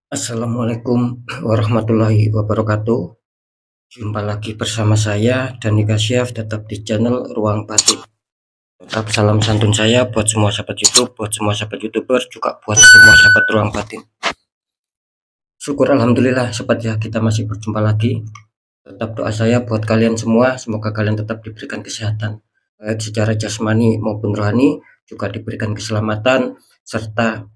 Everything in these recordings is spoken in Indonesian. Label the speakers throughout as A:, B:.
A: Assalamualaikum warahmatullahi wabarakatuh. Jumpa lagi bersama saya Dani Kasyav, tetap di channel Ruang Batik. Tetap salam santun saya buat semua sahabat YouTube, buat semua sahabat YouTuber, juga buat semua sahabat Ruang Batik. Syukur alhamdulillah sobat ya, kita masih berjumpa lagi. Tetap doa saya buat kalian semua, semoga kalian tetap diberikan kesehatan, baik secara jasmani maupun rohani, juga diberikan keselamatan serta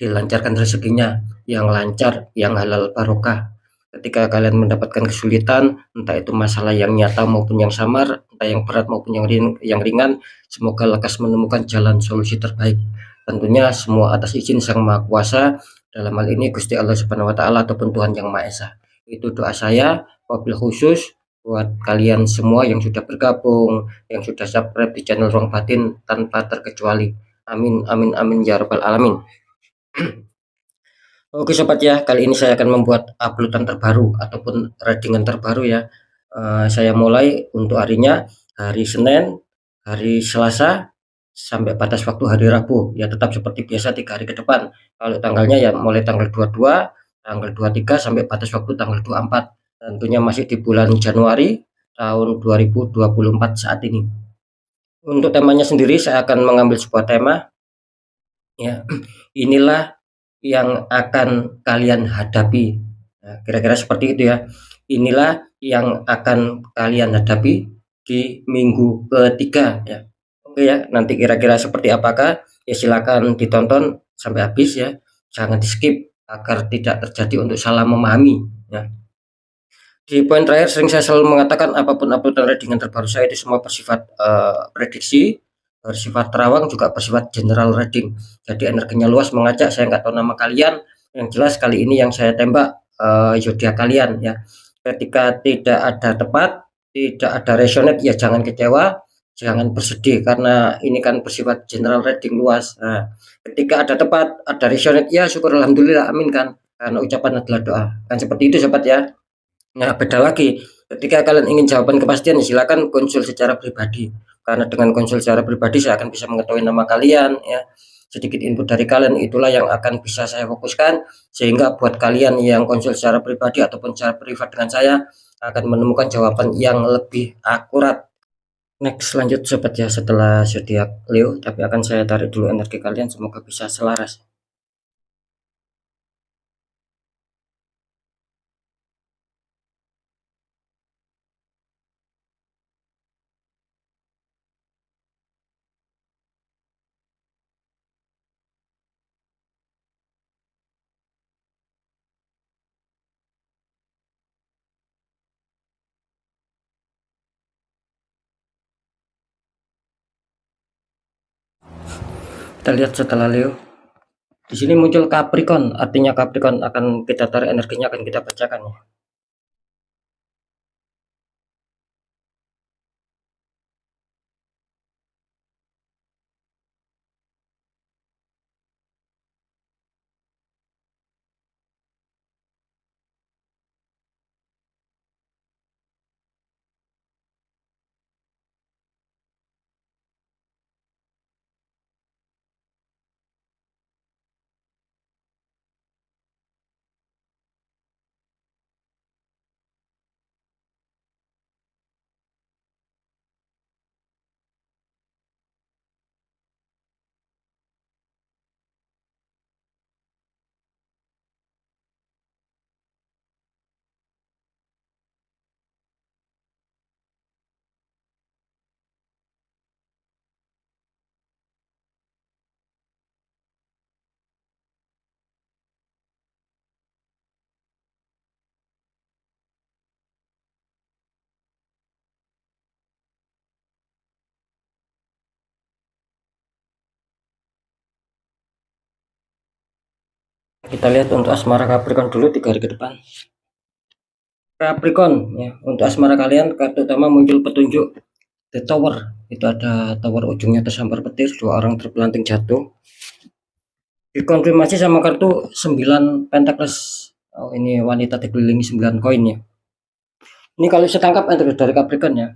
A: dilancarkan rezekinya yang lancar, yang halal barokah. Ketika kalian mendapatkan kesulitan, entah itu masalah yang nyata maupun yang samar, entah yang berat maupun yang ringan, semoga lekas menemukan jalan solusi terbaik. Tentunya semua atas izin Sang Maha Kuasa, dalam hal ini Gusti Allah Subhanahu wa taala ataupun Tuhan Yang Maha Esa. Itu doa saya, wabil khusus buat kalian semua yang sudah bergabung, yang sudah subscribe di channel Ruang Batin tanpa terkecuali. Amin amin amin ya rabbal alamin. Oke sobat ya, kali ini saya akan membuat uploadan terbaru ataupun readingan terbaru ya. Saya mulai untuk harinya hari Senin, hari Selasa, sampai batas waktu hari Rabu. Ya tetap seperti biasa 3 hari ke depan. Kalau tanggalnya ya mulai tanggal 22, tanggal 23 sampai batas waktu tanggal 24. Tentunya masih di bulan Januari tahun 2024 saat ini. Untuk temanya sendiri saya akan mengambil sebuah tema ya. Inilah yang akan kalian hadapi. Nah, kira-kira seperti itu ya. Inilah yang akan kalian hadapi di minggu ketiga ya. Oke ya, nanti kira-kira seperti apakah? Ya silakan ditonton sampai habis ya. Jangan di-skip agar tidak terjadi untuk salah memahami ya. Di poin terakhir sering saya selalu mengatakan apapun uploadan readingan terbaru saya itu semua bersifat prediksi, bersifat terawang, juga bersifat general reading. Jadi energinya luas mengajak, saya nggak tahu nama kalian, yang jelas kali ini yang saya tembak zodiak kalian ya. Ketika tidak ada tepat, tidak ada resonate ya jangan kecewa, jangan bersedih karena ini kan bersifat general reading luas. Nah, ketika ada tepat, ada resonate ya syukur alhamdulillah amin kan. Karena ucapan adalah doa. Kan seperti itu sobat ya. Nah, beda lagi. Ketika kalian ingin jawaban kepastian, silakan konsul secara pribadi. Karena dengan konsul secara pribadi, saya akan bisa mengetahui nama kalian, ya. Sedikit input dari kalian itulah yang akan bisa saya fokuskan, sehingga buat kalian yang konsul secara pribadi ataupun secara privat dengan saya akan menemukan jawaban yang lebih akurat. Next, lanjut sobat ya, setelah zodiak Leo, tapi akan saya tarik dulu energi kalian, semoga bisa selaras. Kita lihat setelah Leo. Di sini muncul Capricorn, artinya Capricorn akan kita tarik energinya, akan kita bacakan ya. Kita lihat untuk asmara Capricorn dulu 3 hari ke depan. Capricorn ya, untuk asmara kalian kartu utama muncul petunjuk The Tower. Itu ada tower ujungnya tersambar petir, 2 orang terpelanting jatuh. Dikonfirmasi sama kartu 9 Pentacles. Oh, ini wanita dikelilingi 9 koin ya. Ini kalau saya tangkap energi dari Capricorn ya.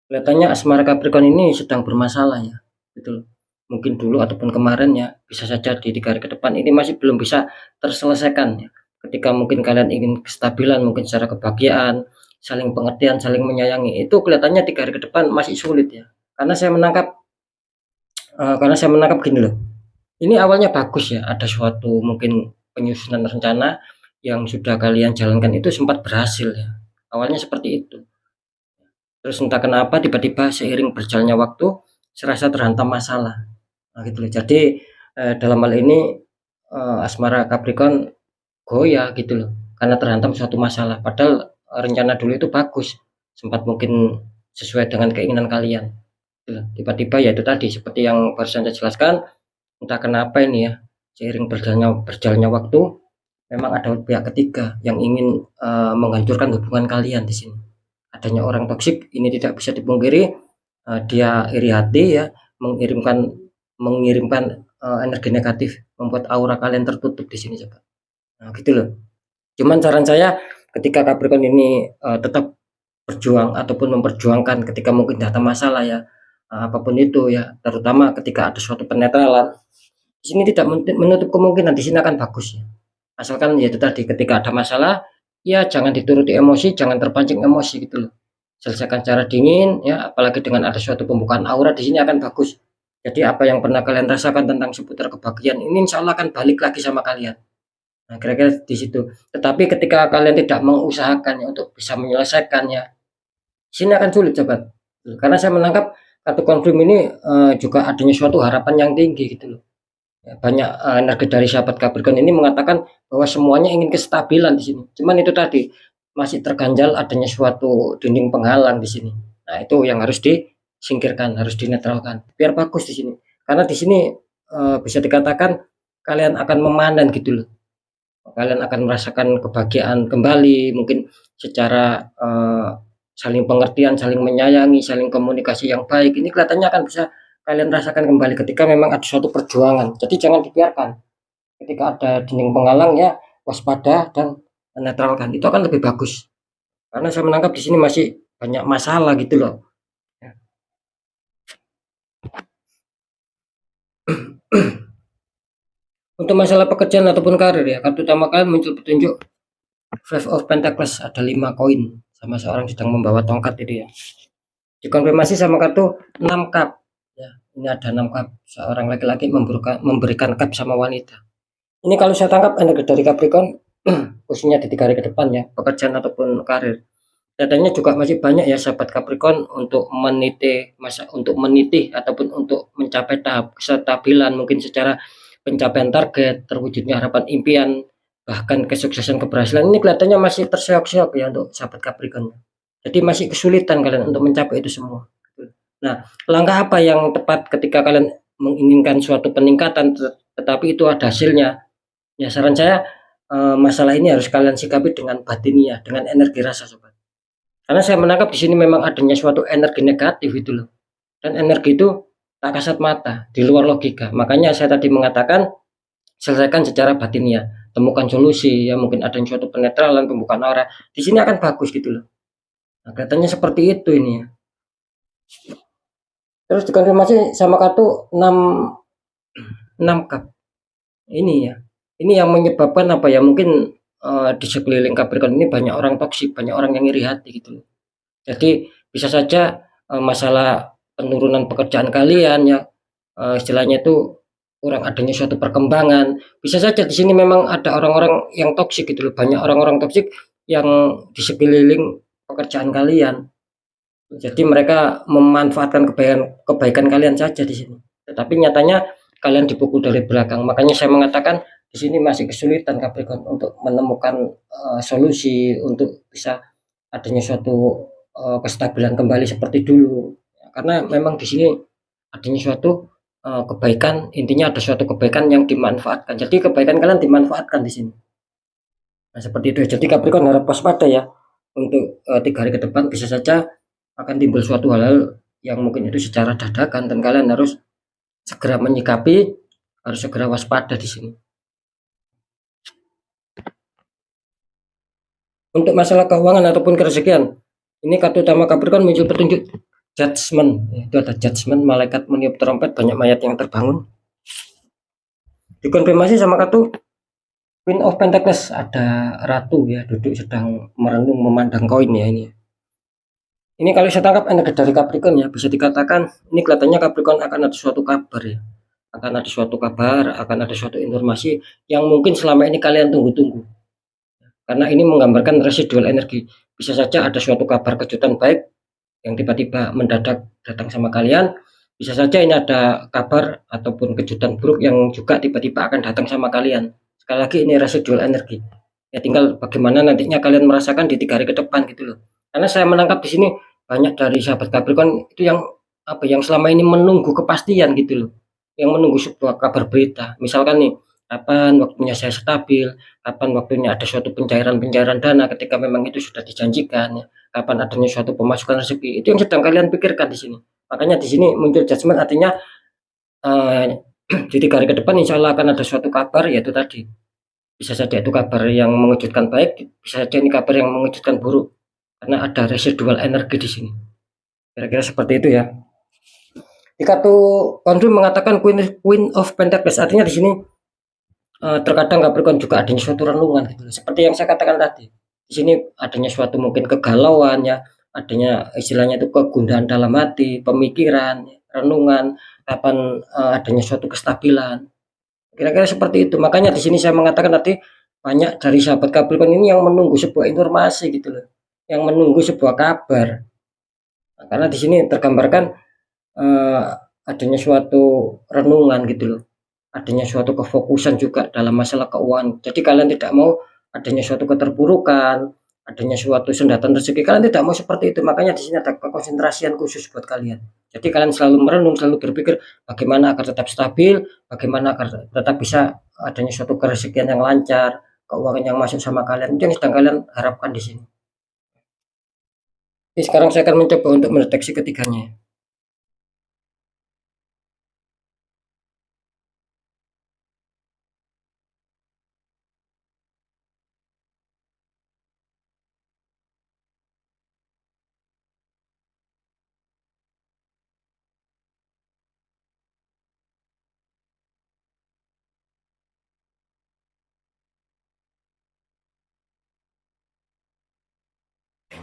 A: Kelihatannya asmara Capricorn ini sedang bermasalah ya. Betul. mungkin dulu ataupun kemarin ya, bisa saja di 3 hari ke depan ini masih belum bisa terselesaikan ya. Ketika mungkin kalian ingin kestabilan mungkin secara kebahagiaan, saling pengertian, saling menyayangi, itu kelihatannya 3 hari ke depan masih sulit ya. Karena saya menangkap gini loh, ini awalnya bagus ya, ada suatu mungkin penyusunan rencana yang sudah kalian jalankan itu sempat berhasil ya, awalnya seperti itu. Terus entah kenapa tiba-tiba seiring berjalannya waktu, serasa terhantam masalah. Nah gitu loh. Jadi, dalam hal ini, asmara Capricorn goyah gitu loh, karena terhantam suatu masalah. Padahal, rencana dulu itu bagus, sempat mungkin sesuai dengan keinginan kalian, gitu loh. Tiba-tiba ya itu tadi, seperti yang barusan saya jelaskan, entah kenapa ini ya, seiring berjalannya waktu, memang ada pihak ketiga yang ingin, menghancurkan hubungan kalian di sini. Adanya orang toksik ini tidak bisa dipungkiri, dia iri hati ya, mengirimkan mengirimkan, energi negatif, membuat aura kalian tertutup di sini coba. Nah gitu loh. Cuman saran saya ketika Capricorn ini, tetap berjuang ataupun memperjuangkan ketika mungkin datang masalah ya, apa itu ya, terutama ketika ada suatu penetralan, di sini tidak menutup kemungkinan di sini akan bagus ya. Asalkan ya itu tadi, ketika ada masalah, ya jangan dituruti emosi, jangan terpancing emosi gitu loh. Selesaikan secara dingin ya, apalagi dengan ada suatu pembukaan aura di sini akan bagus. Jadi apa yang pernah kalian rasakan tentang seputar kebahagiaan ini insya Allah akan balik lagi sama kalian. Nah, kira-kira di situ. Tetapi ketika kalian tidak mengusahakannya untuk bisa menyelesaikannya, sini akan sulit sahabat. Karena saya menangkap kartu konflik ini juga adanya suatu harapan yang tinggi gitu loh. Ya, banyak energi dari sahabat Capricorn ini mengatakan bahwa semuanya ingin kestabilan di sini. Cuman itu tadi masih terganjal adanya suatu dinding penghalang di sini. Nah, itu yang harus disingkirkan, harus dinetralkan. Biar bagus di sini. Karena di sini bisa dikatakan kalian akan memanen gitu loh. Kalian akan merasakan kebahagiaan kembali, mungkin secara saling pengertian, saling menyayangi, saling komunikasi yang baik. Ini kelihatannya akan bisa kalian rasakan kembali ketika memang ada suatu perjuangan. Jadi jangan dibiarkan. Ketika ada dinding penghalang ya waspada dan netralkan. Itu akan lebih bagus. Karena saya menangkap di sini masih banyak masalah gitu loh. Untuk masalah pekerjaan ataupun karir ya, kartu utama kalian muncul petunjuk Five of Pentacles, ada 5 koin sama seorang sedang membawa tongkat itu ya. Dikonfirmasi sama kartu 6 cup. Ya, ini ada 6 cup. Seorang laki-laki memberikan cup sama wanita. Ini kalau saya tangkap energi dari Capricorn khususnya di 3 hari ke depan ya, pekerjaan ataupun karir. Katanya juga masih banyak ya sahabat Capricorn untuk meniti ataupun untuk mencapai tahap kestabilan mungkin secara pencapaian target, terwujudnya harapan impian, bahkan kesuksesan keberhasilan ini kelihatannya masih terseok-seok ya untuk sahabat Capricorn. Jadi masih kesulitan kalian untuk mencapai itu semua. Nah, langkah apa yang tepat ketika kalian menginginkan suatu peningkatan tetapi itu ada hasilnya? Ya saran saya masalah ini harus kalian sikapi dengan batiniah, dengan energi rasa sobat. Karena saya menangkap di sini memang adanya suatu energi negatif itu loh. Dan energi itu tak kasat mata, di luar logika. Makanya saya tadi mengatakan selesaikan secara batinnya, temukan solusi ya mungkin adanya suatu penetralan, pembukaan aura. Di sini akan bagus gitu loh. Nah, katanya seperti itu ini ya. Terus dikonfirmasi sama kartu 6 cup. Ini ya. Ini yang menyebabkan apa ya? Mungkin di sekeliling Capricorn ini banyak orang toksik, banyak orang yang iri hati gitu loh. Jadi bisa saja masalah penurunan pekerjaan kalian ya, istilahnya itu kurang adanya suatu perkembangan. Bisa saja di sini memang ada orang-orang yang toksik gitu loh, banyak orang-orang toksik yang di sekeliling pekerjaan kalian. Jadi mereka memanfaatkan kebaikan kebaikan kalian saja di sini. Tetapi nyatanya kalian dipukul dari belakang. Makanya saya mengatakan di sini masih kesulitan Capricorn untuk menemukan solusi untuk bisa adanya suatu kestabilan kembali seperti dulu. Karena memang di sini adanya suatu kebaikan, intinya ada suatu kebaikan yang dimanfaatkan. Jadi kebaikan kalian dimanfaatkan di sini. Nah, seperti itu. Jadi Capricorn harap waspada ya untuk 3 hari ke depan bisa saja akan timbul suatu hal-hal yang mungkin itu secara dadakan dan kalian harus segera menyikapi, harus segera waspada di sini. Untuk masalah keuangan ataupun kerezekian, ini kartu utama Capricorn muncul petunjuk Judgment, itu ada judgment, malaikat meniup trompet, banyak mayat yang terbangun. Dikonfirmasi sama kartu Queen of Pentacles, ada ratu ya, duduk sedang merenung memandang koin ya ini. Ini kalau saya tangkap energi dari Capricorn ya, bisa dikatakan ini kelihatannya Capricorn akan ada suatu kabar ya. Akan ada suatu kabar, akan ada suatu informasi yang mungkin selama ini kalian tunggu-tunggu. Karena ini menggambarkan residual energi. Bisa saja ada suatu kabar kejutan baik yang tiba-tiba mendadak datang sama kalian. Bisa saja ini ada kabar ataupun kejutan buruk yang juga tiba-tiba akan datang sama kalian. Sekali lagi ini residual energi. Ya tinggal bagaimana nantinya kalian merasakan di 3 hari ke depan gitu loh. Karena saya menangkap di sini banyak dari sahabat Capricorn itu yang yang selama ini menunggu kepastian gitu loh. Yang menunggu sebuah kabar berita. Misalkan nih, kapan waktunya saya stabil, kapan waktunya ada suatu pencairan dana ketika memang itu sudah dijanjikan ya. Kapan adanya suatu pemasukan rezeki. Itu yang sedang kalian pikirkan di sini. Makanya di sini muncul judgment, artinya di 3 hari ke depan insya Allah akan ada suatu kabar, yaitu tadi. Bisa saja itu kabar yang mengejutkan baik, bisa saja ini kabar yang mengejutkan buruk. Karena ada residual energi di sini. Kira-kira seperti itu ya. Di kartu confirm mengatakan Queen of Pentacles, artinya di sini terkadang Capricorn juga adanya suatu renungan gitu. Seperti yang saya katakan tadi. Di sini adanya suatu mungkin kegalauan ya, adanya istilahnya itu kegundahan dalam hati, pemikiran, renungan, kapan adanya suatu kestabilan. Kira-kira seperti itu. Makanya di sini saya mengatakan tadi banyak dari sahabat Capricorn ini yang menunggu sebuah informasi gitu loh. Yang menunggu sebuah kabar. Nah, karena di sini tergambarkan adanya suatu renungan gitu loh. Adanya suatu kefokusan juga dalam masalah keuangan. Jadi kalian tidak mau adanya suatu keterpurukan, adanya suatu sendatan rezeki. Kalian tidak mau seperti itu. Makanya di sini ada konsentrasian khusus buat kalian. Jadi kalian selalu merenung, selalu berpikir bagaimana agar tetap stabil, bagaimana agar tetap bisa adanya suatu kerezekian yang lancar, keuangan yang masuk sama kalian. Itu yang sedang kalian harapkan di sini. Jadi sekarang saya akan mencoba untuk mendeteksi ketiganya.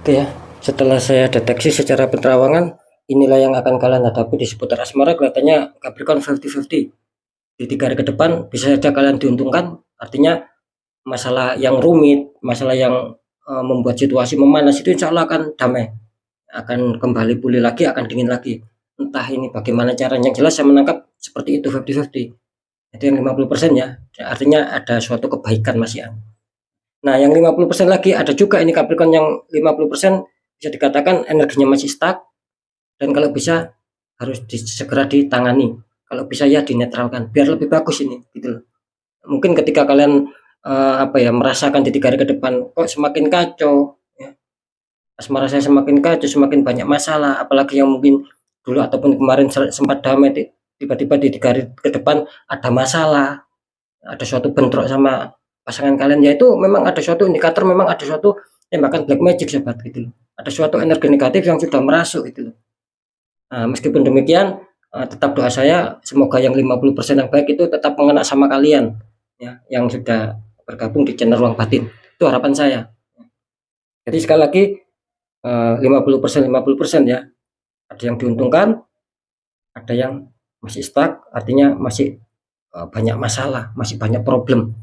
A: Oke ya, setelah saya deteksi secara penerawangan, inilah yang akan kalian hadapi di seputar asmara. Kelihatannya Capricorn 50-50. Di 3 hari ke depan bisa saja kalian diuntungkan, artinya masalah yang rumit, masalah yang membuat situasi memanas itu insya Allah akan damai, akan kembali pulih lagi, akan dingin lagi. Entah ini bagaimana caranya, yang jelas saya menangkap seperti itu 50-50. Itu yang 50% ya, artinya ada suatu kebaikan masih ada. Nah, yang 50% lagi ada juga ini Capricorn yang 50% bisa dikatakan energinya masih stuck dan kalau bisa harus segera ditangani. Kalau bisa ya dinetralkan biar lebih bagus ini gitu loh. Mungkin ketika kalian merasakan di 3 hari ke depan kok semakin kacau ya. Asmara saya semakin kacau, semakin banyak masalah, apalagi yang mungkin dulu ataupun kemarin sempat damai tiba-tiba di 3 hari ke depan ada masalah, ada suatu bentrok sama pasangan kalian, yaitu memang ada suatu indikator, memang ada suatu tembakan black magic sobat gitu loh. Ada suatu energi negatif yang sudah merasuk gitu loh. Nah, meskipun demikian tetap doa saya semoga yang 50% yang baik itu tetap mengena sama kalian ya, yang sudah bergabung di channel Ruang Batin. Itu harapan saya. Jadi sekali lagi 50% 50% ya. Ada yang diuntungkan, ada yang masih stuck, artinya masih banyak masalah, masih banyak problem.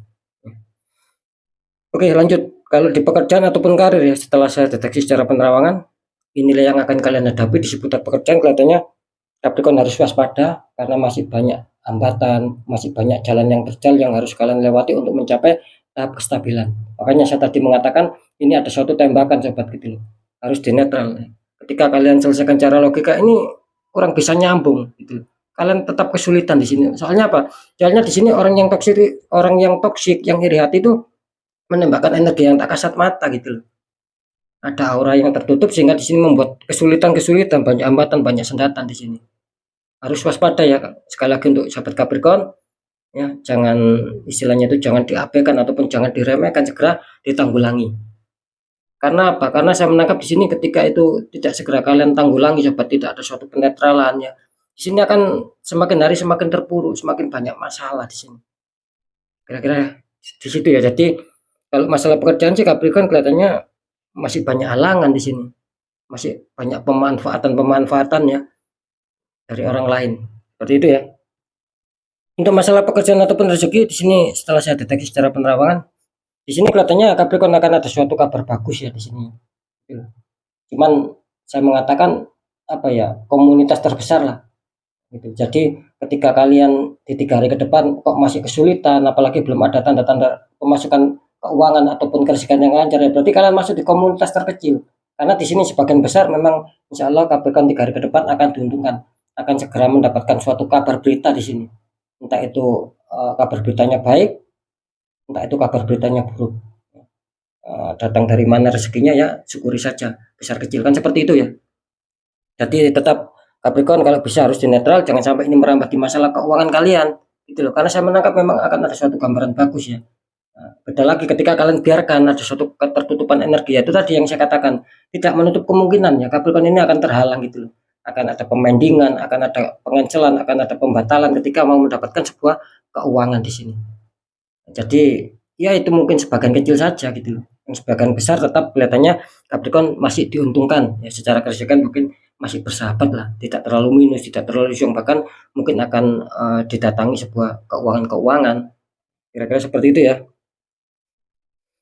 A: Oke, lanjut. Kalau di pekerjaan ataupun karir ya, setelah saya deteksi secara penerawangan, inilah yang akan kalian hadapi di seputar pekerjaan. Kelihatannya Capricorn harus waspada karena masih banyak hambatan, masih banyak jalan yang terjal yang harus kalian lewati untuk mencapai tahap kestabilan. Makanya saya tadi mengatakan ini ada suatu tembakan sobat gitu loh. Harus dinetral. Ketika kalian selesaikan cara logika ini kurang bisa nyambung gitu. Kalian tetap kesulitan di sini. Soalnya apa? Soalnya di sini orang yang toksik, yang iri hati itu menembakkan energi yang tak kasat mata gitu loh. Ada aura yang tertutup sehingga di sini membuat kesulitan-kesulitan, banyak hambatan, banyak sendatan di sini. Harus waspada ya sekali lagi untuk sahabat Capricorn ya, jangan istilahnya itu jangan diabaikan ataupun jangan diremehkan, segera ditanggulangi. Karena apa? Karena saya menangkap di sini ketika itu tidak segera kalian tanggulangi sobat, tidak ada suatu penetralan ya, di sini akan semakin hari semakin terpuruk, semakin banyak masalah di sini. Kira-kira di situ ya. Jadi kalau masalah pekerjaan sih Capricorn kelihatannya masih banyak halangan di sini. Masih banyak pemanfaatan-pemanfaatan ya dari orang lain. Seperti itu ya. Untuk masalah pekerjaan ataupun rezeki di sini setelah saya deteksi secara penerawangan, di sini kelihatannya Capricorn akan ada suatu kabar bagus ya di sini. Cuman saya mengatakan apa ya, komunitas terbesar lah gitu. Jadi ketika kalian di 3 hari ke depan kok masih kesulitan, apalagi belum ada tanda-tanda pemasukan keuangan ataupun kerjaan yang lancar ya, berarti kalian masuk di komunitas terkecil. Karena di sini sebagian besar memang insya Allah Capricorn 3 hari ke depan akan diuntungkan, akan segera mendapatkan suatu kabar berita di sini. Entah itu kabar beritanya baik, entah itu kabar beritanya buruk. Datang dari mana rezekinya ya syukuri saja, besar kecil kan seperti itu ya. Jadi tetap Capricorn kalau bisa harus di netral, jangan sampai ini merambat di masalah keuangan kalian gitu loh. Karena saya menangkap memang akan ada suatu gambaran bagus ya. Beda lagi ketika kalian biarkan ada suatu ketertutupan energi, itu tadi yang saya katakan, tidak menutup kemungkinan ya Capricorn ini akan terhalang gitu loh. Akan ada pemendingan, akan ada pengencelan, akan ada pembatalan ketika mau mendapatkan sebuah keuangan di sini. Jadi ya itu mungkin sebagian kecil saja gitu loh. Yang sebagian besar tetap kelihatannya Capricorn masih diuntungkan ya, secara kerjaan mungkin masih bersahabat lah, tidak terlalu minus, tidak terlalu syong, bahkan mungkin akan didatangi sebuah keuangan-keuangan. Kira-kira seperti itu ya.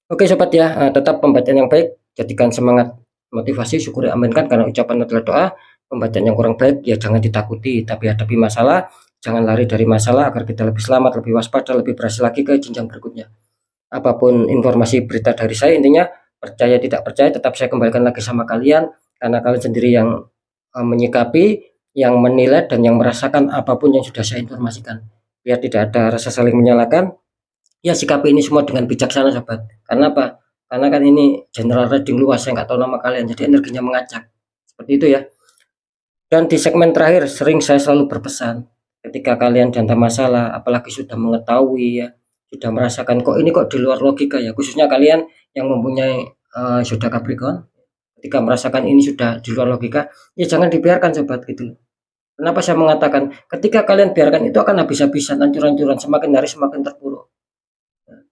A: Oke sobat ya, tetap pembacaan yang baik, jadikan semangat, motivasi, syukuri, aminkan, karena ucapan adalah doa. Pembacaan yang kurang baik ya jangan ditakuti, tapi hadapi masalah, jangan lari dari masalah agar kita lebih selamat, lebih waspada, lebih berhasil lagi ke jenjang berikutnya. Apapun informasi berita dari saya, intinya percaya tidak percaya tetap saya kembalikan lagi sama kalian, karena kalian sendiri yang menyikapi, yang menilai, dan yang merasakan apapun yang sudah saya informasikan. Biar tidak ada rasa saling menyalahkan, ya sikapi ini semua dengan bijaksana sobat. Karena apa? Karena kan ini general reading luas, saya nggak tahu nama kalian, jadi energinya mengacak. Seperti itu ya. Dan di segmen terakhir sering saya selalu berpesan, ketika kalian dihantam masalah, apalagi sudah mengetahui ya, sudah merasakan kok ini kok di luar logika ya, khususnya kalian yang mempunyai zodiak Capricorn, ketika merasakan ini sudah di luar logika, ya jangan dibiarkan sobat gitu. Kenapa saya mengatakan ketika kalian biarkan itu akan habis-habisan, hancur-hancuran, semakin hari semakin terpuruk.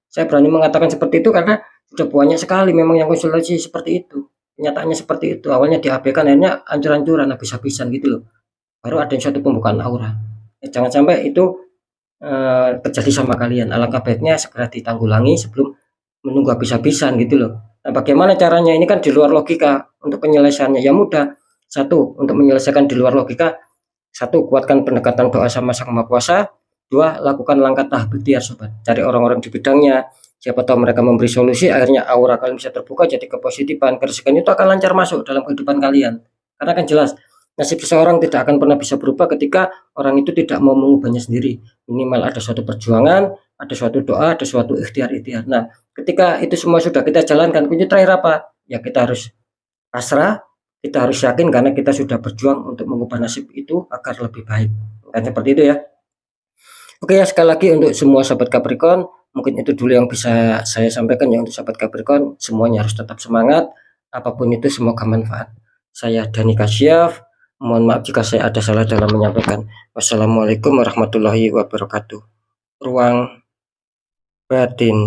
A: Saya berani mengatakan seperti itu karena sudah banyak sekali memang yang konsultasi seperti itu. Kenyataannya seperti itu. Awalnya diabaikan, akhirnya hancur-hancuran, habis-habisan gitu loh. Baru ada suatu pembukaan aura. Ya, jangan sampai itu terjadi sama kalian. Alangkah baiknya segera ditanggulangi sebelum menunggu habis-habisan gitu loh. Nah, bagaimana caranya? Ini kan di luar logika. Untuk penyelesaiannya ya mudah. Satu, untuk menyelesaikan di luar logika, satu, kuatkan pendekatan doa sama Sang Maha Kuasa. Dua, lakukan langkah tahap ikhtiar sobat. Cari orang-orang di bidangnya. Siapa tahu mereka memberi solusi, akhirnya aura kalian bisa terbuka, jadi kepositifan, kerezekian itu akan lancar masuk dalam kehidupan kalian. Karena kan jelas, nasib seseorang tidak akan pernah bisa berubah ketika orang itu tidak mau mengubahnya sendiri. Minimal ada suatu perjuangan, ada suatu doa, ada suatu ikhtiar-ikhtiar. Nah, ketika itu semua sudah kita jalankan, kunci terakhir apa? Ya kita harus pasrah, kita harus yakin karena kita sudah berjuang untuk mengubah nasib itu agar lebih baik. Kan seperti itu ya. Oke ya, sekali lagi untuk semua sahabat Capricorn, mungkin itu dulu yang bisa saya sampaikan ya untuk sahabat Capricorn, semuanya harus tetap semangat, apapun itu semoga manfaat. Saya Dani Kasyaf, mohon maaf jika saya ada salah dalam menyampaikan. Wassalamualaikum warahmatullahi wabarakatuh. Ruang batin.